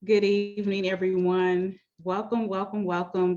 Good evening, everyone. Welcome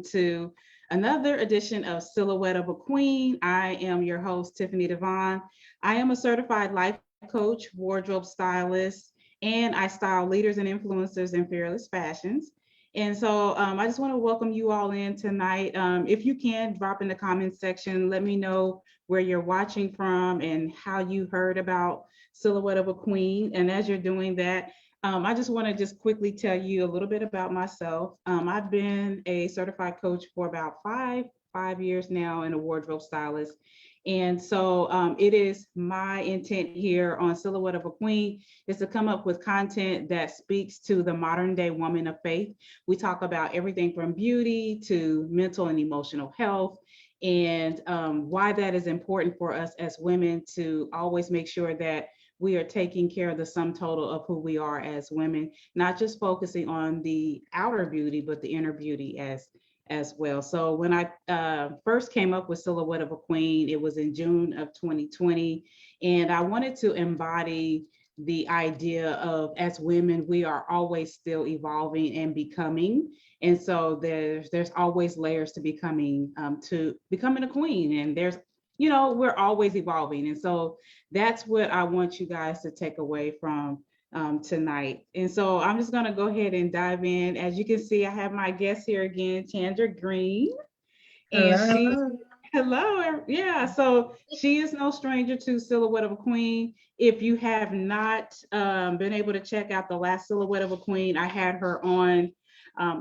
to another edition of Silhouette of a Queen. I am your host, Tiffany Devon. I am a certified life coach, wardrobe stylist, and I style leaders and influencers in fearless fashions. And so I just want to welcome you all in tonight. If you can, drop in the comments section. Let me know where you're watching from and how you heard about Silhouette of a Queen. And as you're doing that, I just want to just quickly tell you a little bit about myself. I've been a certified coach for about five years now and a wardrobe stylist. And so it is my intent here on Silhouette of a Queen is to come up with content that speaks to the modern day woman of faith. We talk about everything from beauty to mental and emotional health and why that is important for us as women to always make sure that we are taking care of the sum total of who we are as women, not just focusing on the outer beauty, but the inner beauty as well. So when I first came up with Silhouette of a Queen, it was in June of 2020, and I wanted to embody the idea of as women we are always still evolving and becoming, and so there's always layers to becoming a queen, and we're always evolving, and so that's what I want you guys to take away from tonight. And so I'm just going to go ahead and dive in. As you can see, I have my guest here again, Chandra Green, and Hello. hello, yeah. So she is no stranger to Silhouette of a Queen. If you have not been able to check out the last Silhouette of a Queen, I had her on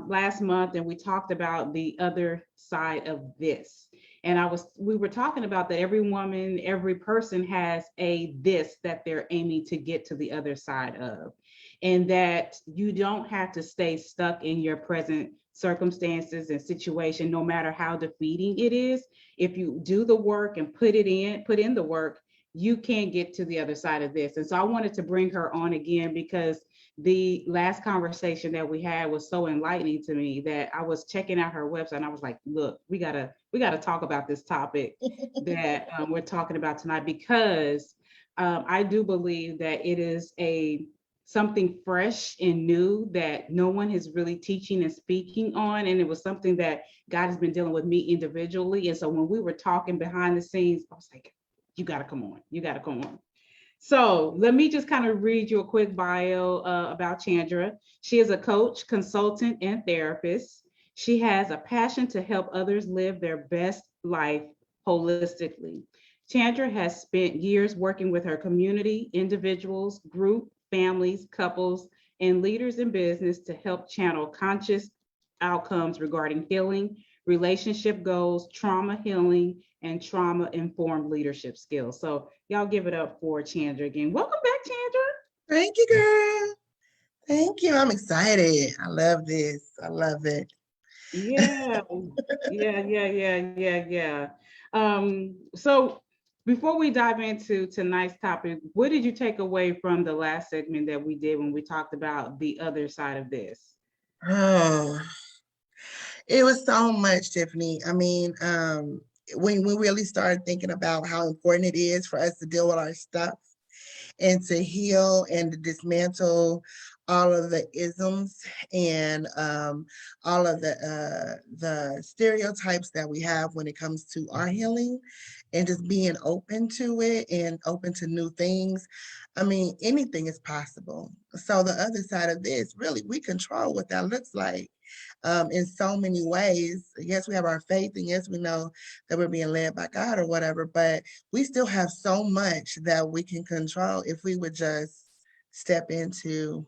last month, and we talked about the other side of this. And we were talking about that every woman, every person has a this that they're aiming to get to the other side of, and that you don't have to stay stuck in your present circumstances and situation, no matter how defeating it is. If you do the work and put in the work, you can get to the other side of this. And so I wanted to bring her on again because the last conversation that we had was so enlightening to me that I was checking out her website and I was like, look, we gotta talk about this topic that we're talking about tonight, because I do believe that it is a something fresh and new that no one is really teaching and speaking on, and it was something that God has been dealing with me individually. And so when we were talking behind the scenes, I was like, you gotta come on. So let me just kind of read you a quick bio about Chandra. She is a coach, consultant, and therapist. She has a passion to help others live their best life holistically. Chandra has spent years working with her community, individuals, group, families, couples, and leaders in business to help channel conscious outcomes regarding healing, relationship goals, trauma healing, and trauma informed leadership skills. So, y'all give it up for Chandra again. Welcome back, Chandra. Thank you, girl. Thank you. I'm excited. I love this. I love it. Yeah, yeah. So before we dive into tonight's topic, what did you take away from the last segment that we did when we talked about the other side of this? Oh, it was so much, Tiffany. When we really started thinking about how important it is for us to deal with our stuff and to heal and to dismantle all of the isms and all of the stereotypes that we have when it comes to our healing, and just being open to it and open to new things. I mean, anything is possible. So the other side of this, really, we control what that looks like in so many ways. Yes, we have our faith, and yes, we know that we're being led by God or whatever, but we still have so much that we can control if we would just step into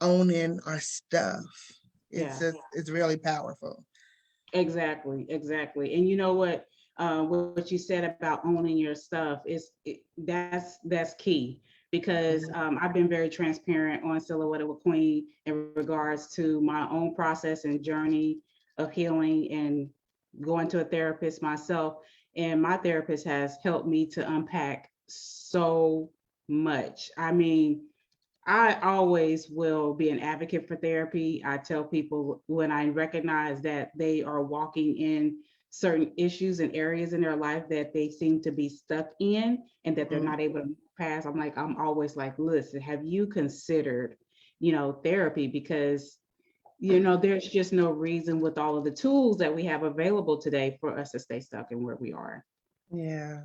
owning our stuff. Yeah. It's really powerful. Exactly. And you know what you said about owning your stuff that's key, because Mhm. I've been very transparent on Silhouette of a Queen in regards to my own process and journey of healing and going to a therapist myself. And my therapist has helped me to unpack so much. I mean, I always will be an advocate for therapy. I tell people when I recognize that they are walking in certain issues and areas in their life that they seem to be stuck in and that they're Mhm. not able to move past. I'm always like, listen, have you considered therapy, because there's just no reason with all of the tools that we have available today for us to stay stuck in where we are. Yeah.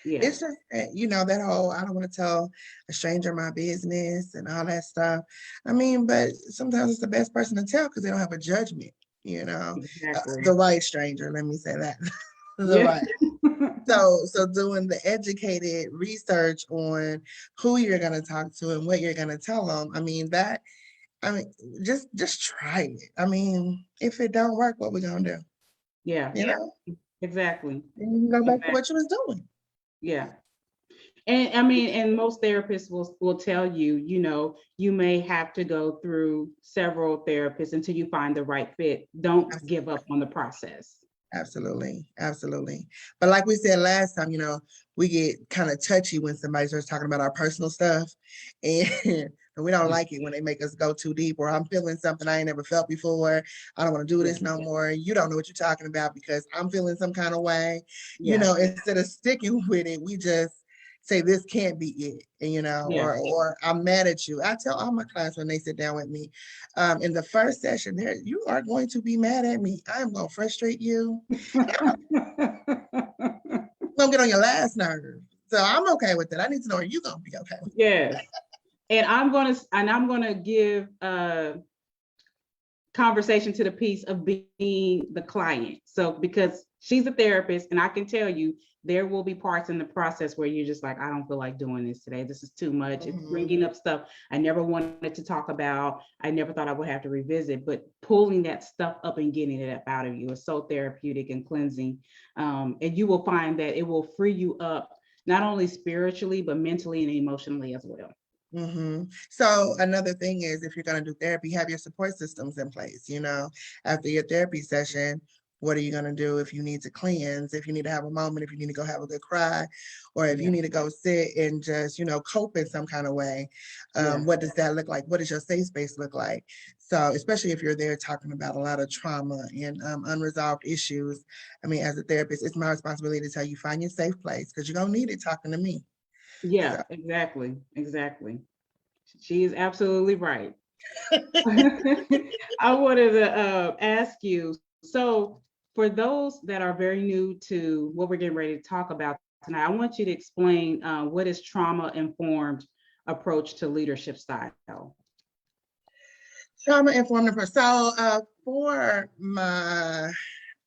Yeah. It's just, that whole, I don't want to tell a stranger my business and all that stuff. I mean, but sometimes it's the best person to tell because they don't have a judgment, Exactly. the right stranger, let me say that. The Yeah. right. So doing the educated research on who you're going to talk to and what you're going to tell them. I mean, just try it. I mean, if it don't work, what we going to do? Yeah. You know, Exactly. and you can go back to Exactly. what you was doing. Yeah. And I mean, and most therapists will tell you, you may have to go through several therapists until you find the right fit. Don't give up on the process. Absolutely, absolutely. But like we said last time, we get kind of touchy when somebody starts talking about our personal stuff, and we don't like it when they make us go too deep. Or I'm feeling something I ain't never felt before. I don't want to do Yeah. this no more. You don't know what you're talking about because I'm feeling some kind of way. Yeah. Instead of sticking with it, we just say this can't be it, Yeah. or I'm mad at you. I tell all my clients when they sit down with me, in the first session, there you are going to be mad at me. I am going to frustrate you. I'm going to get on your last nerve. So I'm okay with it. I need to know, are you going to be okay with it? Yes. And I'm gonna give conversation to the piece of being the client. So because she's a therapist, and I can tell you there will be parts in the process where you're just like, I don't feel like doing this today. This is too much. It's bringing up stuff I never wanted to talk about. I never thought I would have to revisit, but pulling that stuff up and getting it up out of you is so therapeutic and cleansing. And you will find that it will free you up, not only spiritually, but mentally and emotionally as well. So another thing is, if you're going to do therapy, have your support systems in place. After your therapy session, what are you going to do if you need to cleanse, if you need to have a moment, if you need to go have a good cry, or if you Yeah. need to go sit and just, cope in some kind of way? Yeah. What does that look like? What does your safe space look like? So especially if you're there talking about a lot of trauma and unresolved issues, I mean, as a therapist, it's my responsibility to tell you, find your safe place because you're going to need it talking to me. Yeah, So. exactly. Exactly. She is absolutely right. I wanted to ask you, so for those that are very new to what we're getting ready to talk about tonight, I want you to explain what is trauma-informed approach to leadership style. Trauma informed approach. So for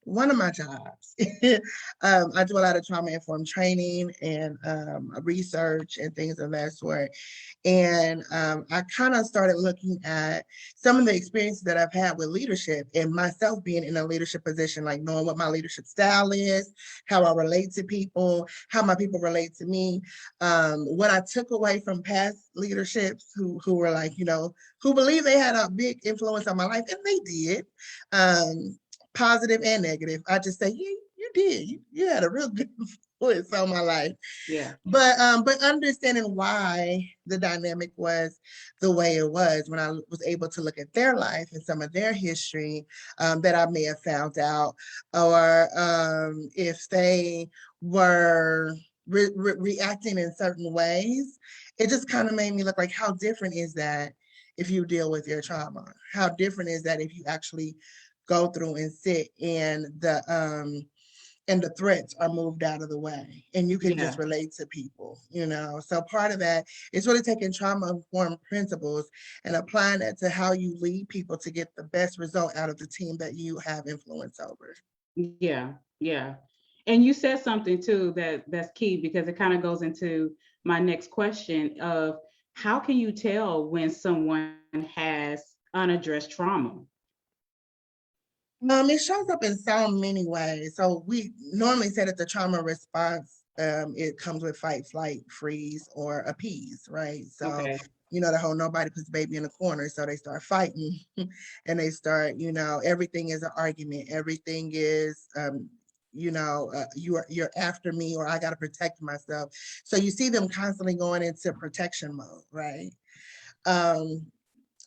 one of my jobs, I do a lot of trauma informed training and research and things of that sort. And I kind of started looking at some of the experiences that I've had with leadership and myself being in a leadership position, like knowing what my leadership style is, how I relate to people, how my people relate to me. What I took away from past leaderships who were like, who believe they had a big influence on my life, and they did. Positive and negative. I just say, yeah, you did. You had a real good influence on my life. Yeah. But understanding why the dynamic was the way it was when I was able to look at their life and some of their history that I may have found out, or if they were reacting in certain ways, it just kind of made me look like, how different is that if you deal with your trauma? How different is that if you actually go through and sit and the threats are moved out of the way and you can just Yeah. relate to people. So part of that is really taking trauma informed principles and applying that to how you lead people to get the best result out of the team that you have influence over. Yeah. Yeah. And you said something too that's key, because it kind of goes into my next question of how can you tell when someone has unaddressed trauma? It shows up in so many ways. So we normally say that the trauma response, it comes with fight, flight, freeze, or appease, right? So, Okay. the whole nobody puts baby in the corner, so they start fighting, and they start, everything is an argument. Everything is, you're after me, or I got to protect myself. So you see them constantly going into protection mode, right? Um,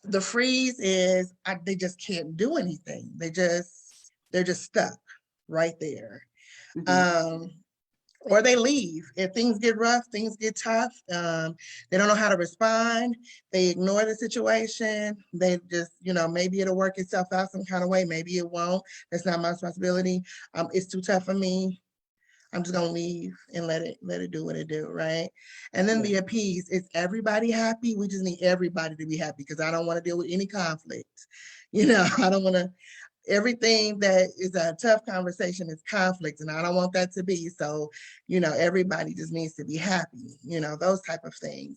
the freeze is they just can't do anything. They're just stuck right there. Mm-hmm. Um, or they leave. If things get rough, things get tough, they don't know how to respond. They ignore the situation. They just, maybe it'll work itself out some kind of way. Maybe it won't. That's not my responsibility. It's too tough for me. I'm just gonna leave and let it do what it do, right? And then Yeah. the appease, is everybody happy? We just need everybody to be happy because I don't want to deal with any conflict. I don't want to, everything that is a tough conversation is conflict, and I don't want that to be. So, everybody just needs to be happy, those type of things.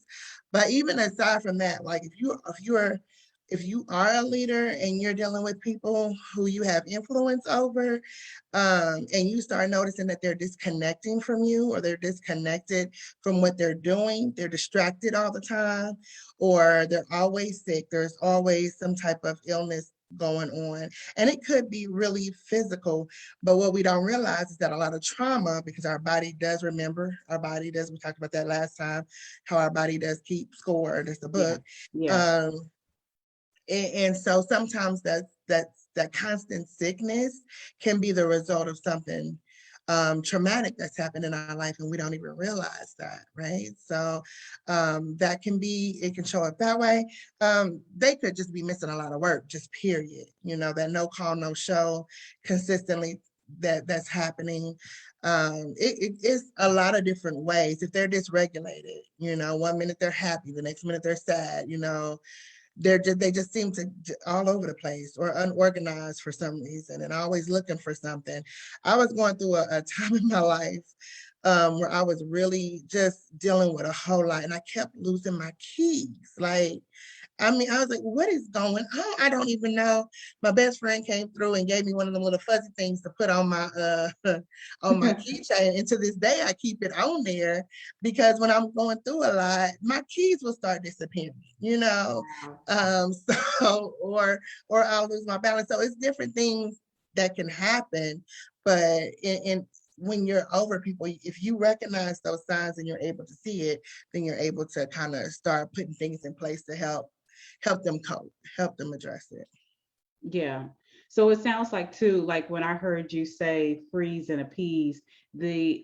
But even aside from that, like if you are a leader and you're dealing with people who you have influence over, and you start noticing that they're disconnecting from you, or they're disconnected from what they're doing, they're distracted all the time, or they're always sick, there's always some type of illness going on. And it could be really physical, but what we don't realize is that a lot of trauma, because our body does remember, we talked about that last time, how our body does keep score, there's a Yeah. book. Yeah. Um, and so sometimes that constant sickness can be the result of something traumatic that's happened in our life, and we don't even realize that, right? So that can be, it can show up that way. They could just be missing a lot of work, just period. That no call, no show consistently that's happening. It is a lot of different ways. If they're dysregulated, 1 minute they're happy, the next minute they're sad, they just seem to all over the place, or unorganized for some reason, and always looking for something. I was going through a time in my life where I was really just dealing with a whole lot, and I kept losing my keys. Like, I mean, I was like, what is going on? I don't even know. My best friend came through and gave me one of them little fuzzy things to put on my on my keychain. And to this day, I keep it on there because when I'm going through a lot, my keys will start disappearing, Wow. So or I'll lose my balance. So it's different things that can happen. But in when you're over people, if you recognize those signs and you're able to see it, then you're able to kind of start putting things in place to help them cope, help them address it. Yeah. So it sounds like too, like when I heard you say freeze and appease, the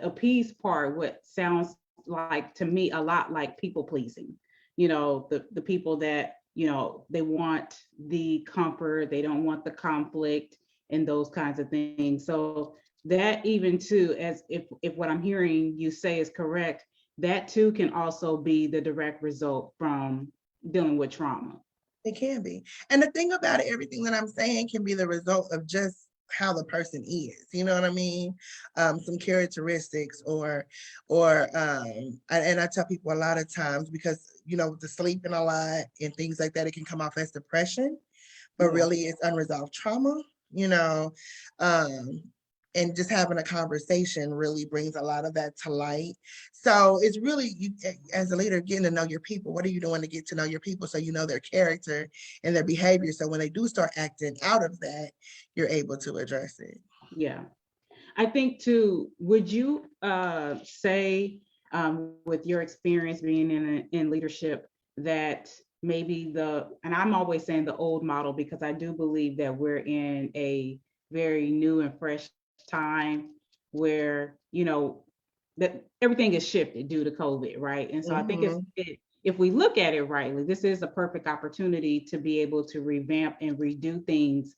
appease part, what sounds like to me a lot like people pleasing. The people that, they want the comfort, they don't want the conflict and those kinds of things. So that even too, as if what I'm hearing you say is correct, that too can also be the direct result from dealing with trauma. It can be. And the thing about it, everything that I'm saying can be the result of just how the person is. You know what I mean? Some characteristics and I tell people a lot of times, because, the sleeping a lot and things like that, it can come off as depression, but Yeah. really it's unresolved trauma, you know. Um, and just having a conversation really brings a lot of that to light. So it's really, you as a leader, getting to know your people. What are you doing to get to know your people so you know their character and their behavior? So when they do start acting out of that, you're able to address it. Yeah. I think too, would you say, with your experience being in leadership, that maybe and I'm always saying the old model, because I do believe that we're in a very new and fresh time where, that everything is shifted due to COVID, right? And so I think Mm-hmm. if we look at it rightly, this is a perfect opportunity to be able to revamp and redo things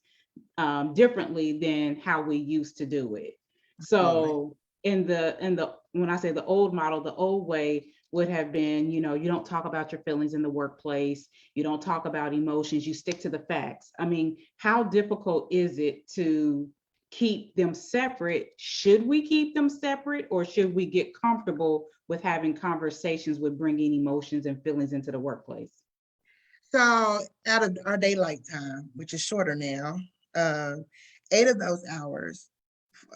differently than how we used to do it. Absolutely. So in the when I say the old model, the old way would have been, you don't talk about your feelings in the workplace, you don't talk about emotions, you stick to the facts. I mean, how difficult is it to keep them separate? Should we keep them separate, or should we get comfortable with having conversations with bringing emotions and feelings into the workplace? So out of our daylight time, which is shorter now, uh, 8 of those hours,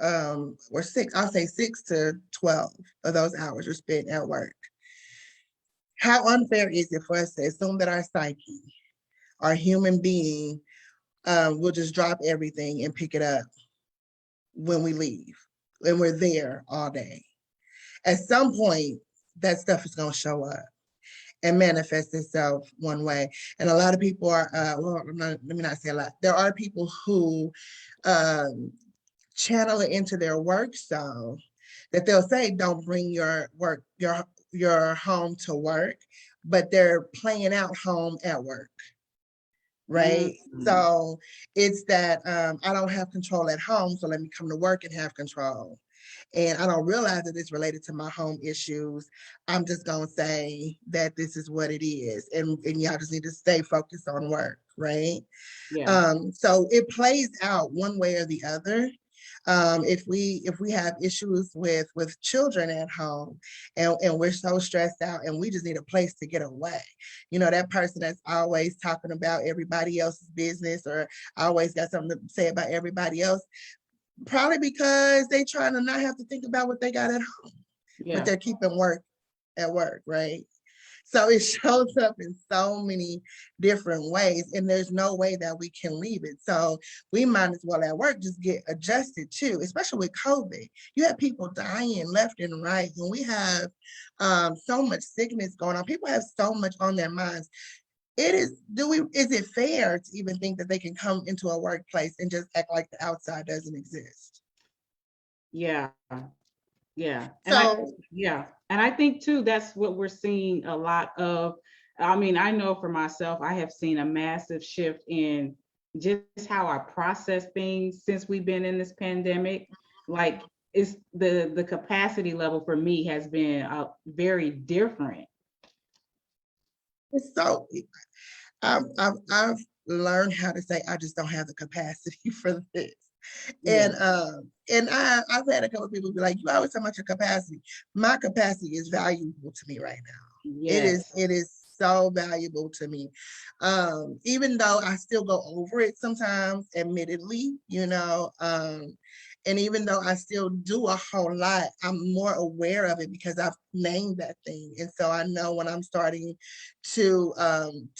or six, I'll say 6 to 12 of those hours are spent at work. How unfair is it for us to assume that our psyche, our human being, will just drop everything and pick it up when we leave, and we're there all day? At some point, that stuff is going to show up and manifest itself one way. And a lot of people are, let me not say a lot. There are people who um, channel it into their work style that they'll say, don't bring your home to work, but they're playing out home at work. Right. Mm-hmm. So it's that I don't have control at home. So let me come to work and have control. And I don't realize that it's related to my home issues. I'm just gonna say that this is what it is. And y'all just need to stay focused on work, right? Yeah. So it plays out one way or the other. If we have issues with children at home, and we're so stressed out and we just need a place to get away, that person that's always talking about everybody else's business or always got something to say about everybody else, probably because they trying to not have to think about what they got at home, but Yeah. they're keeping work at work, right? So it shows up in so many different ways, and there's no way that we can leave it. So we might as well at work just get adjusted too, especially with COVID. You have people dying left and right, and we have so much sickness going on. People have so much on their minds. Is it fair to even think that they can come into a workplace and just act like the outside doesn't exist? Yeah. Yeah. So And I think too, that's what we're seeing a lot of. I mean, I know for myself, I have seen a massive shift in just how I process things since we've been in this pandemic. Like it's the capacity level for me has been very different. so I've learned how to say I just don't have the capacity for this. Yeah. And I've had a couple of people be like, you always talk about your capacity. My capacity is valuable to me right now. Yes. It is so valuable to me. Even though I still go over it sometimes, admittedly, and even though I still do a whole lot, I'm more aware of it because I've named that thing. And so I know when I'm starting to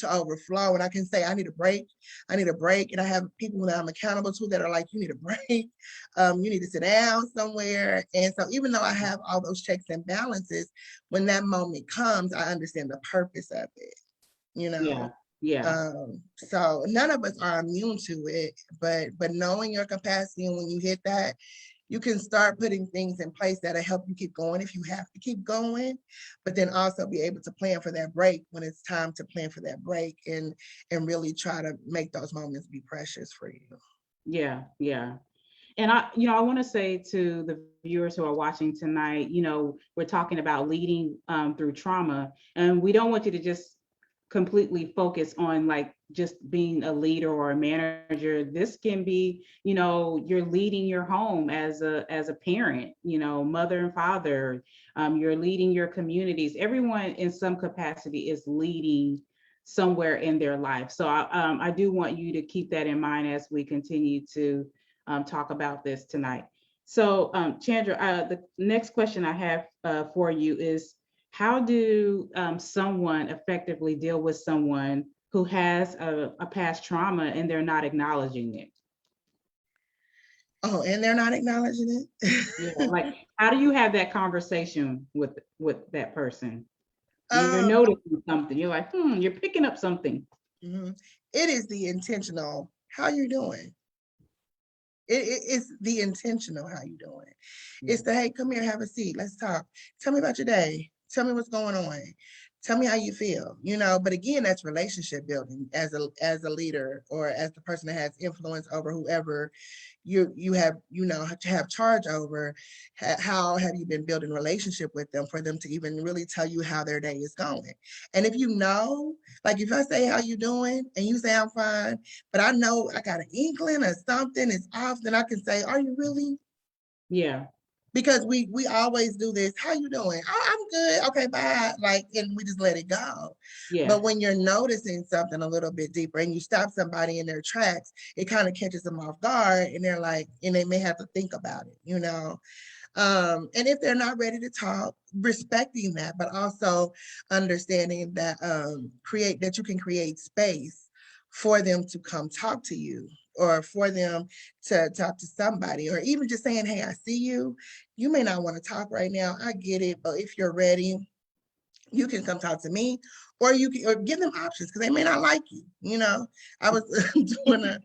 overflow, and I can say I need a break. I need a break. And I have people that I'm accountable to that are like, you need a break. You need to sit down somewhere. And so even though I have all those checks and balances, when that moment comes, I understand the purpose of it, you Yeah. know. Yeah. So none of us are immune to it, but knowing your capacity, and when you hit that, you can start putting things in place that'll help you keep going if you have to keep going, but then also be able to plan for that break when it's time to plan for that break, and really try to make those moments be precious for you. Yeah. Yeah. And I want to say to the viewers who are watching tonight, we're talking about leading through trauma, and we don't want you to just completely focus on like just being a leader or a manager. This can be, you're leading your home as a parent, mother and father. You're leading your communities. Everyone in some capacity is leading somewhere in their life. So I do want you to keep that in mind as we continue to talk about this tonight. So, Chandra, the next question I have for you is, how do someone effectively deal with someone who has a past trauma and they're not acknowledging it? Oh, and they're not acknowledging Yeah, it. like how do you have that conversation with that person? You're um, noticing something. You're like, you're picking up something. mhm. It is the intentional. How you doing? It's the intentional how you doing. Yeah, It's the, hey, come here, have a seat, let's talk. Tell me about your day. Tell me what's going on. Tell me how you feel. But again, that's relationship building as a leader, or as the person that has influence over whoever you have, to have charge over. How have you been building relationship with them for them to even really tell you how their day is going? And if like if I say how you doing and you say I'm fine, but I know I got an inkling or something is off, then I can say, are you really? yeah, Because we always do this. How you doing? Oh, I'm good. Okay, bye. Like, and we just let it go. yeah, But when you're noticing something a little bit deeper and you stop somebody in their tracks, it kind of catches them off guard, and they're like, and they may have to think about it. And if they're not ready to talk, respecting that, but also understanding that create that you can create space for them to come talk to you, or for them to talk to somebody, or even just saying, hey, I see you. You may not want to talk right now. I get it, but if you're ready, you can come talk to me, or you can, or give them options, because they may not like you. I was doing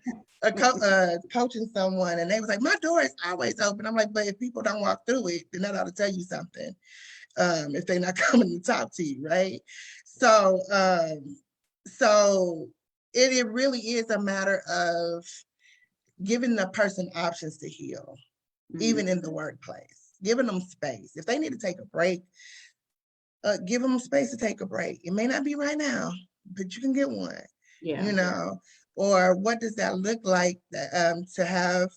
coaching someone, and they was like, my door is always open. I'm like, but if people don't walk through it, then that ought to tell you something. If they're not coming to talk to you, right? So, so it really is a matter of giving the person options to heal, even in the workplace, giving them space. If they need to take a break, give them space to take a break. It may not be right now, but you can get one, you know, or what does that look like to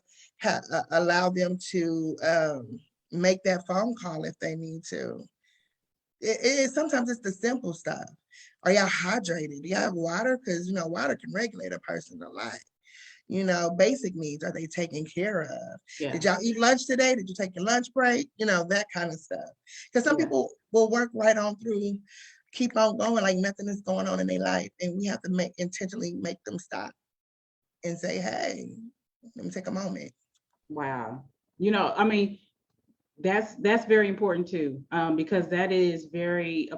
allow them to make that phone call if they need to. Sometimes it's the simple stuff. Are y'all hydrated? Do y'all have water? Because, you know, water can regulate a person a lot. You know, basic needs, are they taken care of? Did y'all eat lunch today? Did you take your lunch break? You know, that kind of stuff. Because some people will work right on through, keep on going like nothing is going on in their life. And we have to intentionally make them stop and say, hey, let me take a moment. Wow. You know, I mean, that's very important too, because that is very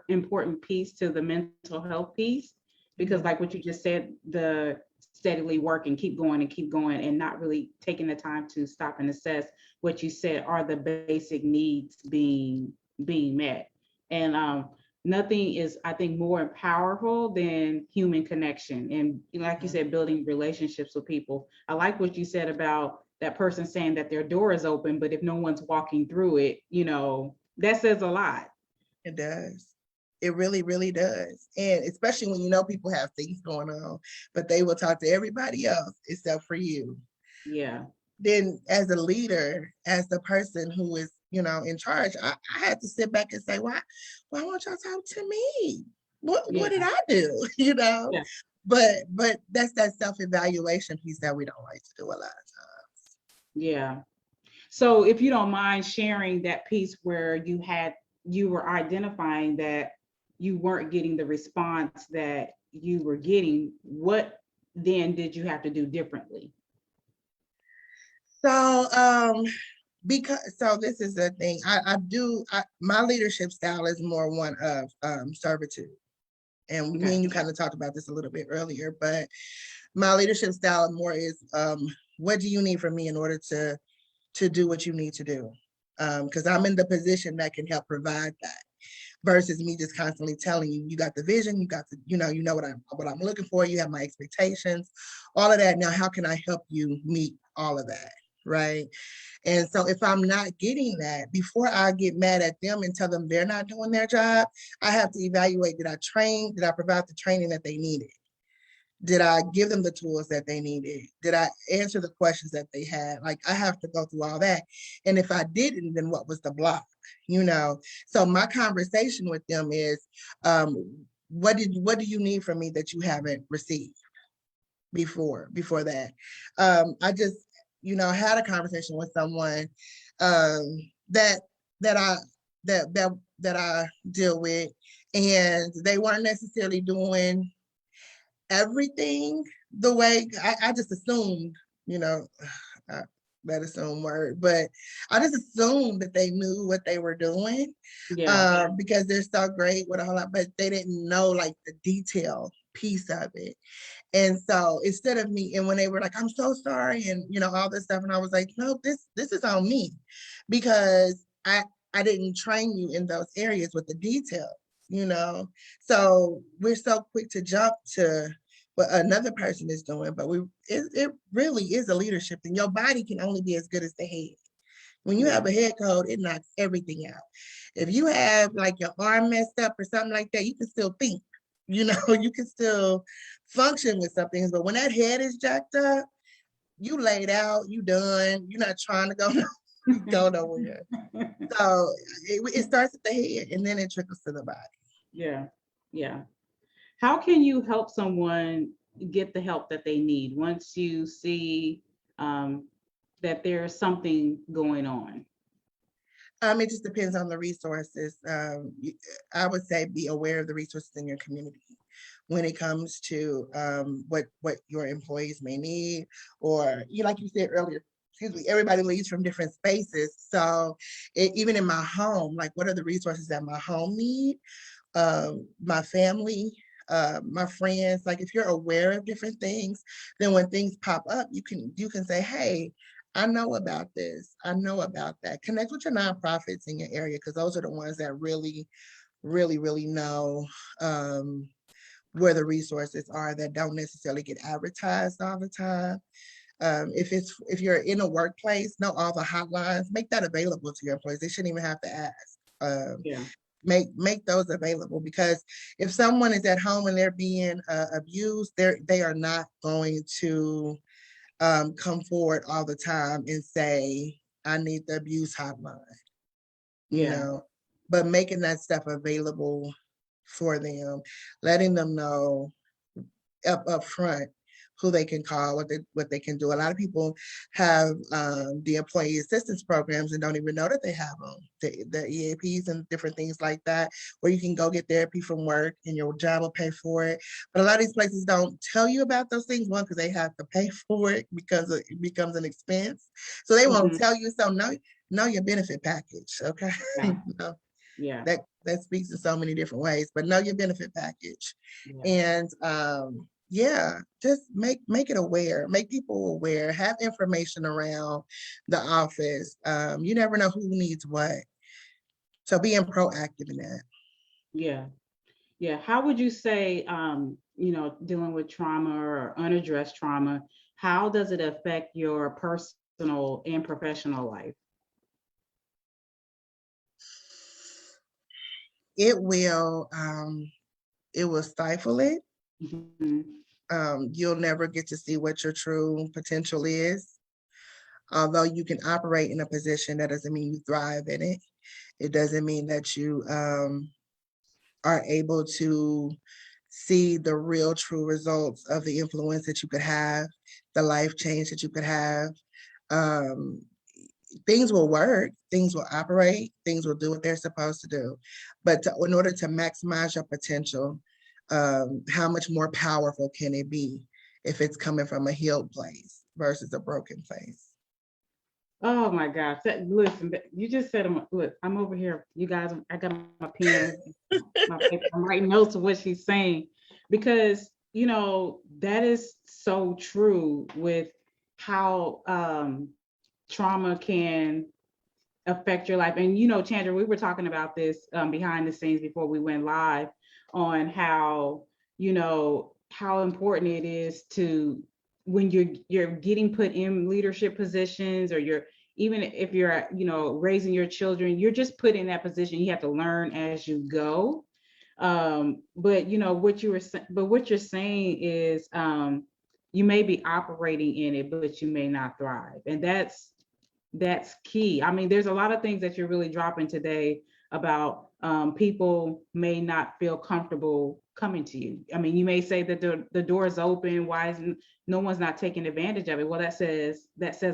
important piece to the mental health piece. Because like what you just said, the steadily work and keep going and not really taking the time to stop and assess what you said are the basic needs being met. And nothing is, I think, more powerful than human connection. And like you said, building relationships with people. I like what you said about that person saying that their door is open, but if no one's walking through it, you know, that says a lot. It does. It really, really does. And especially when you know people have things going on, but they will talk to everybody else except for you. Yeah. Then as a leader, as the person who is, you know, in charge, I had to sit back and say, why won't y'all talk to me? What did I do? You know? Yeah. But that's that self-evaluation piece that we don't like to do a lot of times. Yeah. So if you don't mind sharing that piece where you were identifying that you weren't getting the response that you were getting, what then did you have to do differently? So so this is the thing. My leadership style is more one of servitude. And me and you kind of talked about this a little bit earlier, but my leadership style more is what do you need from me in order to do what you need to do? Because I'm in the position that can help provide that, versus me just constantly telling you, you got the vision, you got the, you know what I'm looking for, you have my expectations, all of that. Now, how can I help you meet all of that? Right. And so if I'm not getting that, before I get mad at them and tell them they're not doing their job, I have to evaluate, did I provide the training that they needed? Did I give them the tools that they needed? Did I answer the questions that they had? Like, I have to go through all that. And if I didn't, then what was the block? You know? So my conversation with them is, what do you need from me that you haven't received before that? I just, you know, had a conversation with someone that I deal with, and they weren't necessarily doing everything the way I just assumed, you know, that assumed word, but I just assumed that they knew what they were doing, because they're so great with a whole lot, but they didn't know like the detail piece of it. And so instead of me, and when they were like, I'm so sorry, and you know, all this stuff, and I was like, no, this is on me, because I didn't train you in those areas with the details, you know. So we're so quick to jump to what another person is doing, but it really is a leadership thing. Your body can only be as good as the head. When you have a head cold, it knocks everything out. If you have like your arm messed up or something like that, you can still think, you know, you can still function with some things. But when that head is jacked up, you laid out, you done, you're not trying to go nowhere. So it starts at the head and then it trickles to the body. Yeah. Yeah. How can you help someone get the help that they need once you see that there's something going on? It just depends on the resources. I would say be aware of the resources in your community when it comes to what your employees may need, or like you said earlier, excuse me, everybody leads from different spaces. So even in my home, like what are the resources that my home need? My family, my friends, like if you're aware of different things, then when things pop up, you can say, hey, I know about this. I know about that. Connect with your nonprofits in your area because those are the ones that really, really, really know where the resources are that don't necessarily get advertised all the time. If you're in a workplace, know all the hotlines, make that available to your employees. They shouldn't even have to ask. Yeah. Make those available because if someone is at home and they're being abused, they are not going to come forward all the time and say, I need the abuse hotline, you Yeah. know, but making that stuff available for them, letting them know up front who they can call, what they can do. A lot of people have the employee assistance programs and don't even know that they have them. The EAPs and different things like that, where you can go get therapy from work and your job will pay for it. But a lot of these places don't tell you about those things. One, because they have to pay for it because it becomes an expense. So they won't Mhm. tell you. So know your benefit package. Okay. Yeah. No, Yeah. that speaks in so many different ways, but know your benefit package. Yeah. And yeah, just make it aware, make people aware, have information around the office. You never know who needs what. So being proactive in that. Yeah. Yeah. How would you say, dealing with trauma or unaddressed trauma, how does it affect your personal and professional life? It will stifle it. Mhm. You'll never get to see what your true potential is. Although you can operate in a position, that doesn't mean you thrive in it. It doesn't mean that you are able to see the real true results of the influence that you could have, the life change that you could have. Um, Things will work, things will operate, things will do what they're supposed to do. But in order to maximize your potential, how much more powerful can it be if it's coming from a healed place versus a broken place? Oh my gosh. Listen, you just said, look, I'm over here. You guys, I got my pen, my paper. I'm writing notes of what she's saying because, that is so true with how trauma can affect your life. And, Chandra, we were talking about this behind the scenes before we went live on how important it is to when you're getting put in leadership positions or you're even if you're raising your children, you're just put in that position. You have to learn as you go. But what you're saying is you may be operating in it, but you may not thrive, and that's key. I mean, there's a lot of things that you're really dropping today about people may not feel comfortable coming to you. I mean, you may say that the door is open. Why isn't no one's not taking advantage of it? Well, that says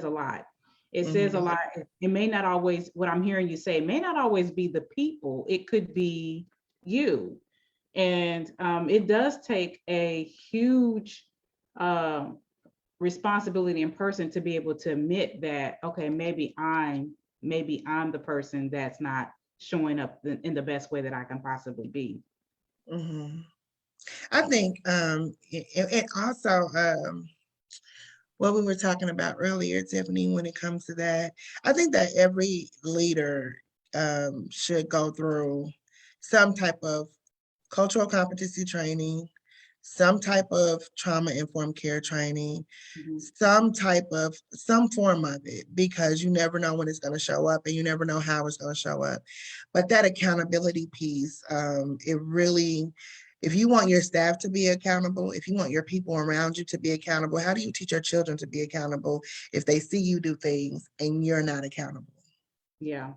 a lot. It says a Mhm. lot. It may not always, what I'm hearing you say, it may not always be the people. It could be you. And it does take a huge um, responsibility in person to be able to admit that, okay, maybe I'm the person that's not showing up in the best way that I can possibly be. Mhm. I think it also what we were talking about earlier, Tiffany, when it comes to that, I think that every leader should go through some type of cultural competency training, some type of trauma informed care training, Mhm. some form of it, because you never know when it's going to show up and you never know how it's going to show up. But that accountability piece, it really, if you want your staff to be accountable, if you want your people around you to be accountable, how do you teach your children to be accountable if they see you do things and you're not accountable? Yeah.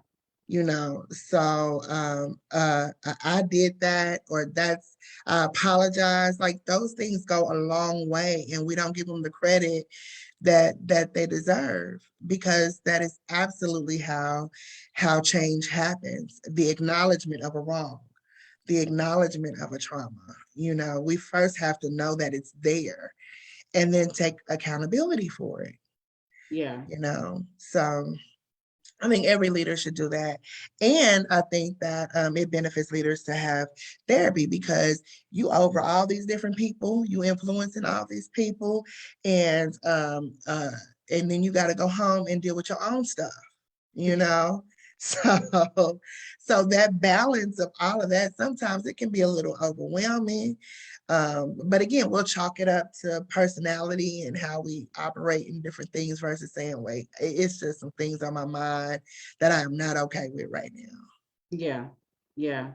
So I did that, or that's I apologize. Like those things go a long way, and we don't give them the credit that they deserve, because that is absolutely how change happens. The acknowledgement of a wrong, the acknowledgement of a trauma. We first have to know that it's there and then take accountability for it. Yeah. So I think every leader should do that. And I think that it benefits leaders to have therapy because you over all these different people, you influencing all these people, and and then you got to go home and deal with your own stuff, you know? So so that balance of all of that, sometimes it can be a little overwhelming. But again, we'll chalk it up to personality and how we operate in different things versus saying, wait, it's just some things on my mind that I am not okay with right now. Yeah, yeah.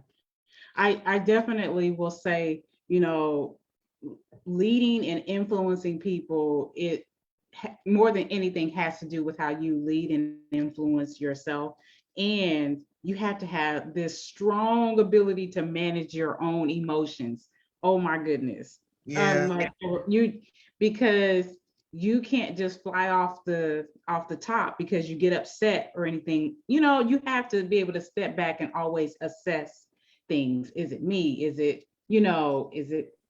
I definitely will say, leading and influencing people, more than anything has to do with how you lead and influence yourself. And you have to have this strong ability to manage your own emotions. Oh my goodness. Yeah, Like you, because you can't just fly off the top because you get upset or anything. You have to be able to step back and always assess things. Is it me? Is it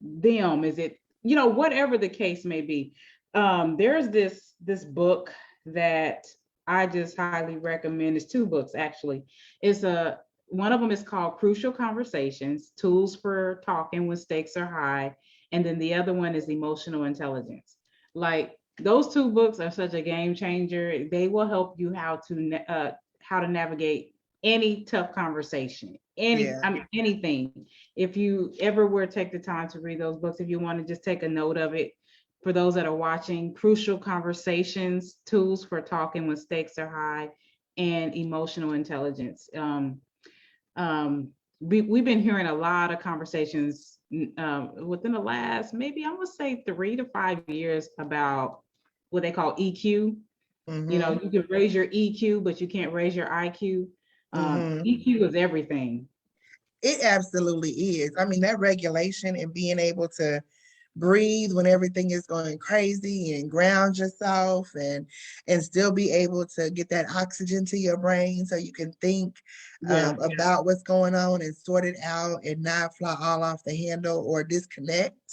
them? Is it, whatever the case may be. There's this book that I just highly recommend. It's two books actually. It's a One of them is called Crucial Conversations: Tools for Talking When Stakes Are High, and then the other one is Emotional Intelligence. Like, those two books are such a game changer. They will help you how to navigate any tough conversation, yeah. anything. If you ever were to take the time to read those books, if you want to just take a note of it, for those that are watching: Crucial Conversations, Tools for Talking When Stakes Are High, and Emotional Intelligence. We've been hearing a lot of conversations within the last, maybe I'm gonna say 3 to 5 years, about what they call EQ. Mm-hmm. You can raise your EQ, but you can't raise your IQ. Mm-hmm. EQ is everything. It absolutely is. I mean, that regulation and being able to breathe when everything is going crazy and ground yourself and still be able to get that oxygen to your brain so you can think Yeah, about what's going on and sort it out and not fly all off the handle or disconnect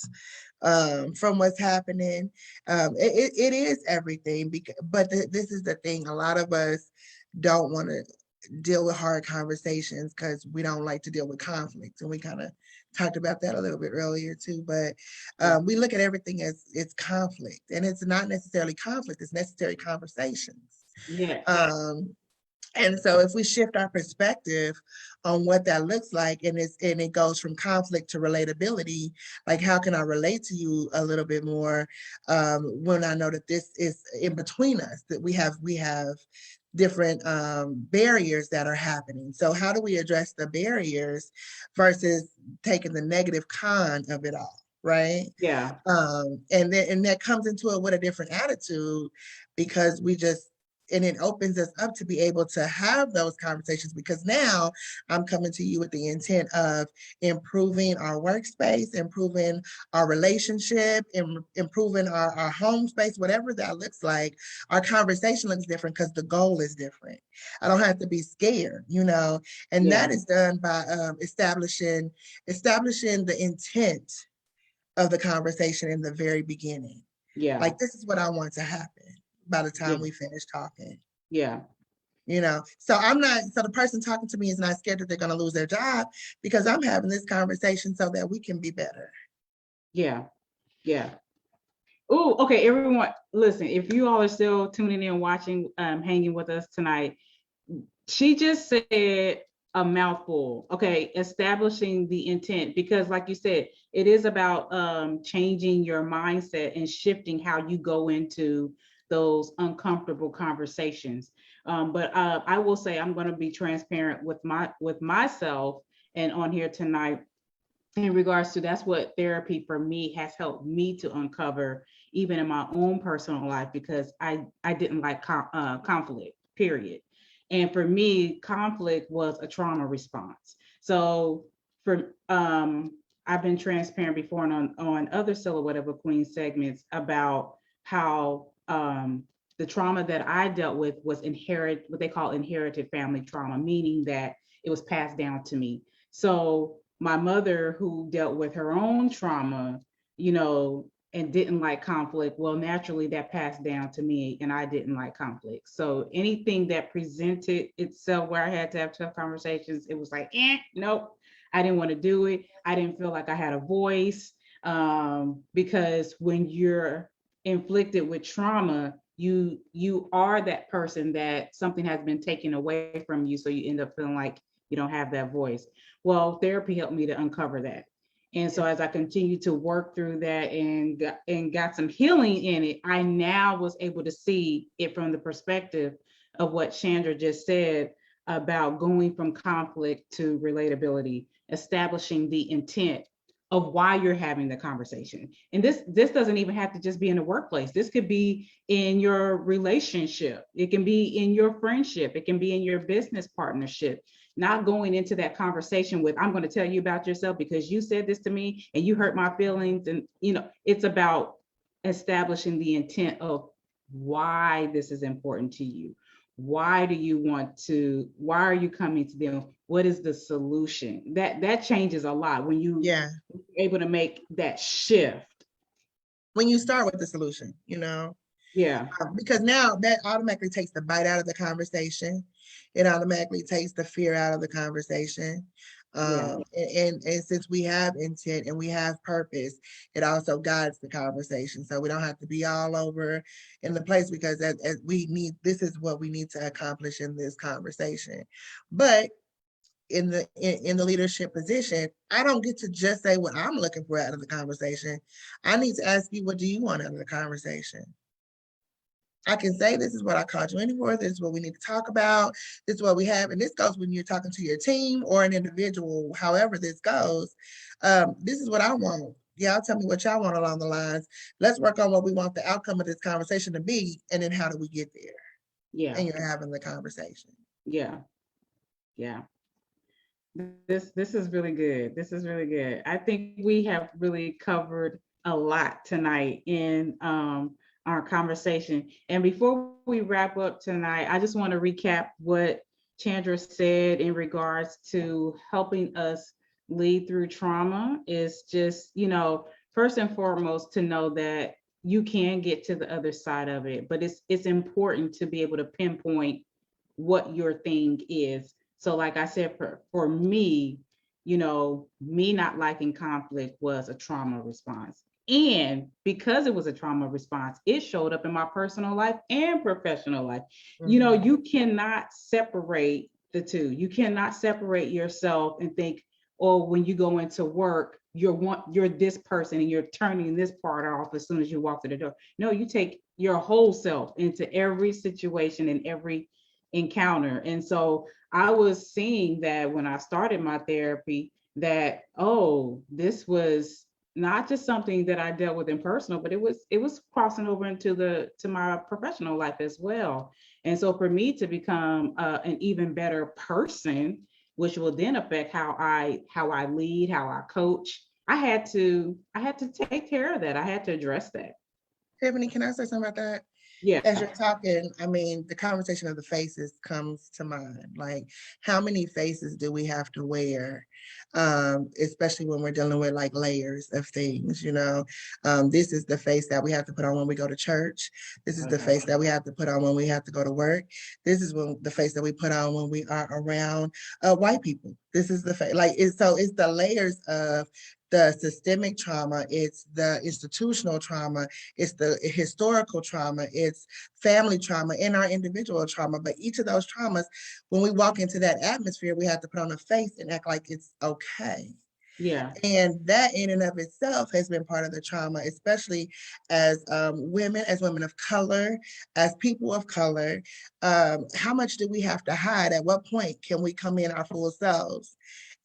from what's happening. It is everything. But this is the thing. A lot of us don't want to deal with hard conversations because we don't like to deal with conflict. And we kind of talked about that a little bit earlier too. But yeah, we look at everything as it's conflict, and it's not necessarily conflict, it's necessary conversations. yes, Um, and so if we shift our perspective on what that looks like, and it goes from conflict to relatability, like how can I relate to you a little bit more when I know that this is in between us, that we have different barriers that are happening. So how do we address the barriers versus taking the negative con of it all, right? yeah, And that comes into it with a different attitude because we just and it opens us up to be able to have those conversations because now I'm coming to you with the intent of improving our workspace, improving our relationship, improving our home space, whatever that looks like. Our conversation looks different because the goal is different. I don't have to be scared, and that yeah, is done by establishing the intent of the conversation in the very beginning. yeah, Like, this is what I want to happen by the yeah, time we finish talking. yeah, So I'm not, so the person talking to me is not scared that they're going to lose their job because I'm having this conversation so that we can be better. yeah, yeah. Oh, okay, everyone, listen, if you all are still tuning in, watching, hanging with us tonight, she just said a mouthful. Okay, establishing the intent, because like you said, it is about changing your mindset and shifting how you go into those uncomfortable conversations. But I will say, I'm going to be transparent with myself and on here tonight, in regards to, that's what therapy for me has helped me to uncover, even in my own personal life, because I didn't like conflict, period. And for me, conflict was a trauma response. So for I've been transparent before and on other Silhouette of a Queen segments about how the trauma that I dealt with was what they call inherited family trauma, meaning that it was passed down to me. So my mother, who dealt with her own trauma, you know, and didn't like conflict, well, naturally that passed down to me, and I didn't like conflict. So anything that presented itself where I had to have tough conversations, it was like, nope, I didn't want to do it. I didn't feel like I had a voice, because when you're inflicted with trauma, you are that person that something has been taken away from you, so you end up feeling like you don't have that voice. Well, therapy helped me to uncover that. And so as I continued to work through that and got some healing in it, I now was able to see it from the perspective of what Chandra just said about going from conflict to relatability, establishing the intent of why you're having the conversation. And this doesn't even have to just be in the workplace. This could be in your relationship. It can be in your friendship. It can be in your business partnership. Not going into that conversation with, I'm going to tell you about yourself because you said this to me and you hurt my feelings. And, it's about establishing the intent of why this is important to you. Why are you coming to them? What is the solution? That changes a lot when you Yeah. able to make that shift. When you start with the solution, Yeah. because now that automatically takes the bite out of the conversation. It automatically takes the fear out of the conversation. Yeah. And since we have intent and we have purpose, it also guides the conversation. So we don't have to be all over in the place, because as this is what we need to accomplish in this conversation. But in the leadership position, I don't get to just say what I'm looking for out of the conversation. I need to ask you, what do you want out of the conversation? I can say, this is what I called you in for. This is what we need to talk about. This is what we have. And this goes when you're talking to your team or an individual, however this goes. This is what I want. Y'all tell me what y'all want along the lines. Let's work on what we want the outcome of this conversation to be. And then how do we get there? Yeah. And you're having the conversation. Yeah. Yeah. This is really good. This is really good. I think we have really covered a lot tonight in our conversation. And before we wrap up tonight, I just want to recap what Chandra said in regards to helping us lead through trauma. Is just, first and foremost, to know that you can get to the other side of it, but it's important to be able to pinpoint what your thing is. So like I said, for me, me not liking conflict was a trauma response. And because it was a trauma response, it showed up in my personal life and professional life. Mhm. You cannot separate the two. You cannot separate yourself and think, oh, when you go into work, you're this person and you're turning this part off as soon as you walk through the door. No, you take your whole self into every situation and every encounter. And so I was seeing that when I started my therapy, that, oh, this was not just something that I dealt with in personal, but it was crossing over into to my professional life as well. And so for me to become an even better person, which will then affect how I lead, how I coach, I had to take care of that. I had to address that. Tiffany, can I say something about that? Yeah. As you're talking, I mean, the conversation of the faces comes to mind. Like, how many faces do we have to wear? Especially when we're dealing with like layers of things, This is the face that we have to put on when we go to church. This is the face that we have to put on when we have to go to work. This is the face that we put on when we are around white people. This is the face, like, it's the layers of the systemic trauma, it's the institutional trauma, it's the historical trauma, it's family trauma, and our individual trauma. But each of those traumas, when we walk into that atmosphere, we have to put on a face and act like it's okay. Yeah. And that in and of itself has been part of the trauma, especially as women, as women of color, as people of color. How much do we have to hide? At what point can we come in our full selves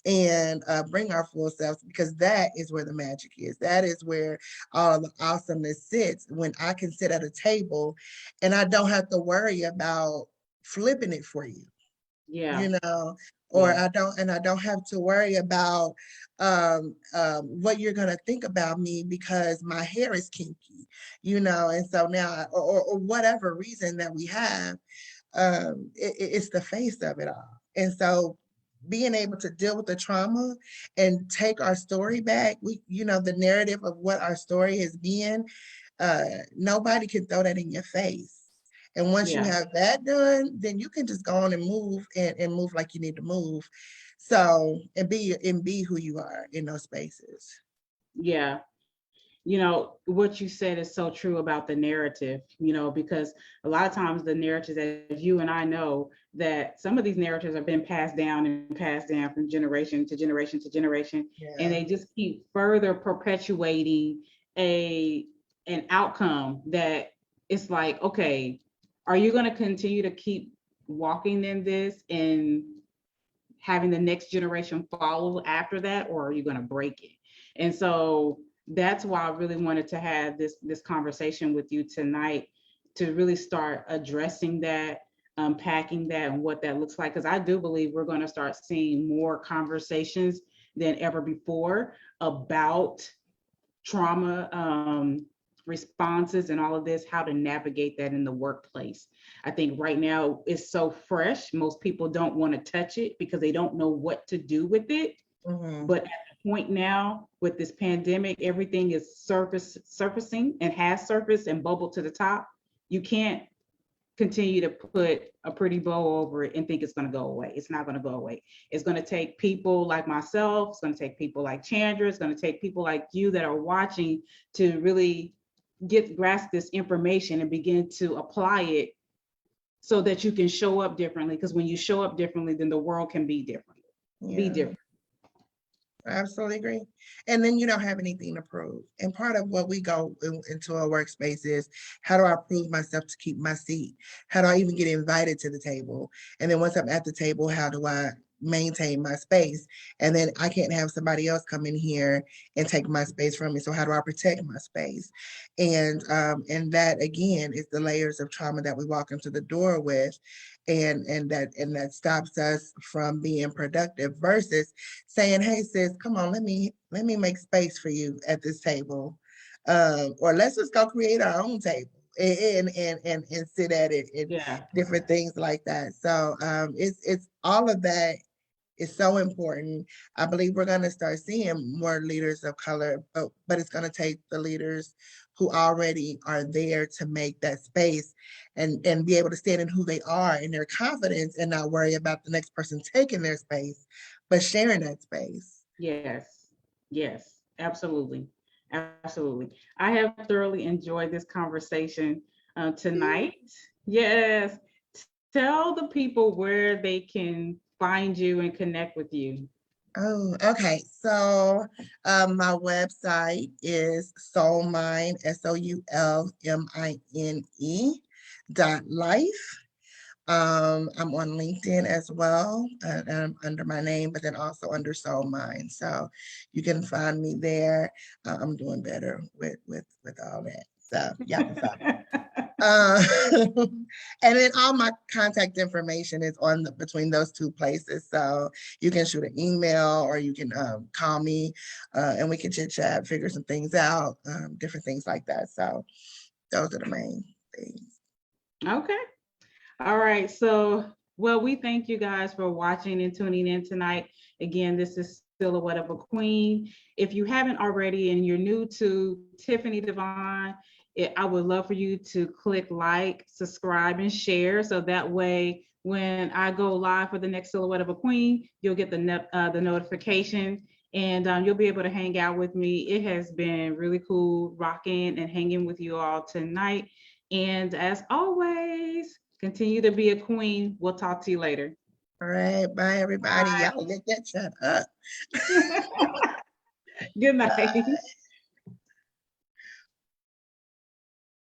and bring our full selves? Because that is where the magic is. That is where all of the awesomeness sits, when I can sit at a table and I don't have to worry about flipping it for you, Yeah. or Yeah. I don't have to worry about what you're going to think about me because my hair is kinky, and so now, or whatever reason that we have, it's the face of it all. And so being able to deal with the trauma and take our story back. The narrative of what our story has been, nobody can throw that in your face. And once you Yeah. have that done, then you can just go on and move and move like you need to move. So, and be who you are in those spaces. Yeah. What you said is so true about the narrative, because a lot of times the narratives, as you and I know, that some of these narratives have been passed down and passed down from generation to generation to generation, and Yeah. they just keep further perpetuating an outcome that it's like, okay, are you going to continue to keep walking in this and having the next generation follow after that, or are you going to break it? And so that's why I really wanted to have this conversation with you tonight, to really start addressing that, unpacking that, and what that looks like. Because I do believe we're going to start seeing more conversations than ever before about trauma responses and all of this, how to navigate that in the workplace. I think right now it's so fresh. Most people don't want to touch it because they don't know what to do with it. Mm-hmm. But at the point now with this pandemic, everything is surfacing and has surfaced and bubbled to the top. You can't continue to put a pretty bow over it and think it's going to go away. It's not going to go away. It's going to take people like myself. It's going to take people like Chandra. It's going to take people like you that are watching to really grasp this information and begin to apply it so that you can show up differently. Because when you show up differently, then the world can be different. Be Yeah. different. I absolutely agree. And then you don't have anything to prove. And part of what we go into a workspace is, how do I prove myself to keep my seat? How do I even get invited to the table? And then once I'm at the table, how do I maintain my space? And then I can't have somebody else come in here and take my space from me. So how do I protect my space? And that again is the layers of trauma that we walk into the door with, and that stops us from being productive versus saying, hey sis, come on, let me make space for you at this table. Or let's just go create our own table and sit at it, and Yeah. different things like that. So it's all of that is so important. I believe we're going to start seeing more leaders of color, but it's going to take the leaders who already are there to make that space and be able to stand in who they are and their confidence, and not worry about the next person taking their space, but sharing that space. Yes. Yes. Absolutely. Absolutely. I have thoroughly enjoyed this conversation tonight. Yes. Tell the people where they can find you and connect with you. Oh, okay. So my website is soulmine, SOULMINE.life. I'm on LinkedIn as well, under my name, but then also under Soul Mind. So you can find me there. I'm doing better with all that. So y'all can find me. Uh, and then all my contact information is between those two places. So you can shoot an email, or you can call me, and we can chit chat, figure some things out, different things like that. So those are the main things. Okay. All right. So, well, we thank you guys for watching and tuning in tonight. Again, this is Silhouette of a Queen. If you haven't already and you're new to Tiffany Devon, I would love for you to click like, subscribe, and share. So that way, when I go live for the next Silhouette of a Queen, you'll get the notification, and you'll be able to hang out with me. It has been really cool rocking and hanging with you all tonight. And as always, continue to be a queen. We'll talk to you later. All right. Bye, everybody. Bye. Y'all get that shut up. Good night.